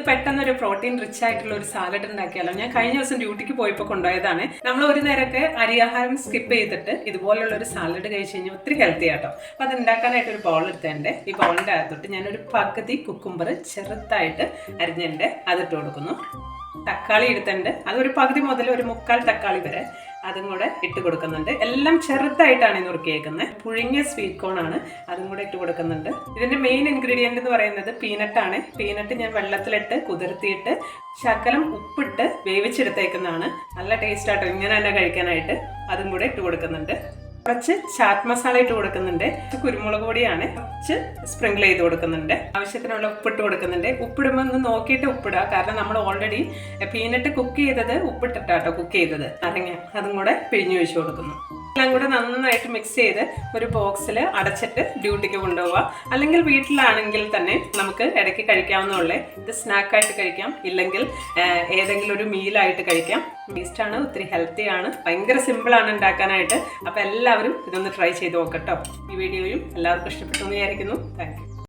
പെട്ടെന്നൊരു protein rich ആയിട്ടുള്ള ഒരു സാലഡ് ഉണ്ടാക്കിയാലോ. ഞാൻ കഴിഞ്ഞ ദിവസം ഡ്യൂട്ടിക്ക് പോയപ്പോൾ കൊണ്ടുപോയതാണ്. നമ്മൾ ഒരു നേരമൊക്കെ അരിയാഹാരം സ്കിപ്പ് ചെയ്തിട്ട് ഇതുപോലുള്ള ഒരു സാലഡ് കഴിച്ച് കഴിഞ്ഞാൽ ഒത്തിരി ഹെൽത്തി ആട്ടോ. അപ്പം അത് ഉണ്ടാക്കാനായിട്ട് ഒരു ബൗൾ എടുത്തതിൻ്റെ ഈ ബൗളിൻ്റെ അകത്തോട്ട് ഞാനൊരു പകുതി കുക്കുംബർ ചെറുതായിട്ട് അരിഞ്ഞിട്ടുണ്ട് അതിട്ട് കൊടുക്കുന്നു. തക്കാളി എടുത്തിട്ടുണ്ട്, അതൊരു പകുതി മുതൽ ഒരു മുക്കാൽ തക്കാളി വരെ അതും കൂടെ ഇട്ട് കൊടുക്കുന്നുണ്ട്. എല്ലാം ചെറുതായിട്ടാണ് നുറുക്കിയേക്കുന്നത്. പുഴുങ്ങിയ സ്വീറ്റ് കോൺ ആണ്, അതും കൂടെ ഇട്ട് കൊടുക്കുന്നുണ്ട്. ഇതിന്റെ മെയിൻ ഇൻഗ്രീഡിയന്റ് എന്ന് പറയുന്നത് പീനട്ടാണ്. പീനട്ട് ഞാൻ വെള്ളത്തിലിട്ട് കുതിർത്തിയിട്ട് ശകലം ഉപ്പിട്ട് വേവിച്ചെടുത്തേക്കുന്നതാണ്. നല്ല ടേസ്റ്റ് ആട്ടോ ഇങ്ങനെ തന്നെ കഴിക്കാനായിട്ട്. അതും കൂടെ ഇട്ട് കൊടുക്കുന്നുണ്ട്. കുറച്ച് ചാറ്റ് മസാല ഇട്ട് കൊടുക്കുന്നുണ്ട്. കുരുമുളക് പൊടിയാണ്, കുറച്ച് സ്പ്രിങ്കിൾ ചെയ്ത് കൊടുക്കുന്നുണ്ട്. ആവശ്യത്തിനുള്ള ഉപ്പിട്ട് കൊടുക്കുന്നുണ്ട്. ഉപ്പിടുമ്പോൾ ഒന്ന് നോക്കിയിട്ട് ഉപ്പിടുക, കാരണം നമ്മൾ ഓൾറെഡി പീനട്ട് കുക്ക് ചെയ്തത് ഉപ്പിട്ടിട്ടാട്ടോ കുക്ക് ചെയ്തത്. നാരങ്ങ അതും കൂടെ പിഴിഞ്ഞു ഒഴിച്ചു കൊടുക്കുന്നു. എല്ലാം കൂടെ നന്നായിട്ട് മിക്സ് ചെയ്ത് ഒരു ബോക്സിൽ അടച്ചിട്ട് ഡ്യൂട്ടിക്ക് കൊണ്ടുപോവുക. അല്ലെങ്കിൽ വീട്ടിലാണെങ്കിൽ തന്നെ നമുക്ക് ഇടയ്ക്ക് കഴിക്കാവുന്നതേ. ഇത് സ്നാക്കായിട്ട് കഴിക്കാം, ഇല്ലെങ്കിൽ ഏതെങ്കിലും ഒരു മീലായിട്ട് കഴിക്കാം. ടേസ്റ്റാണ്, ഒത്തിരി ഹെൽത്തിയാണ്, ഭയങ്കര സിമ്പിളാണ് ഉണ്ടാക്കാനായിട്ട്. അപ്പോൾ എല്ലാവരും ഇതൊന്ന് ട്രൈ ചെയ്ത് നോക്കട്ടോ. ഈ വീഡിയോയും എല്ലാവർക്കും ഇഷ്ടപ്പെട്ടു എന്ന് വിചാരിക്കുന്നു. Thank you.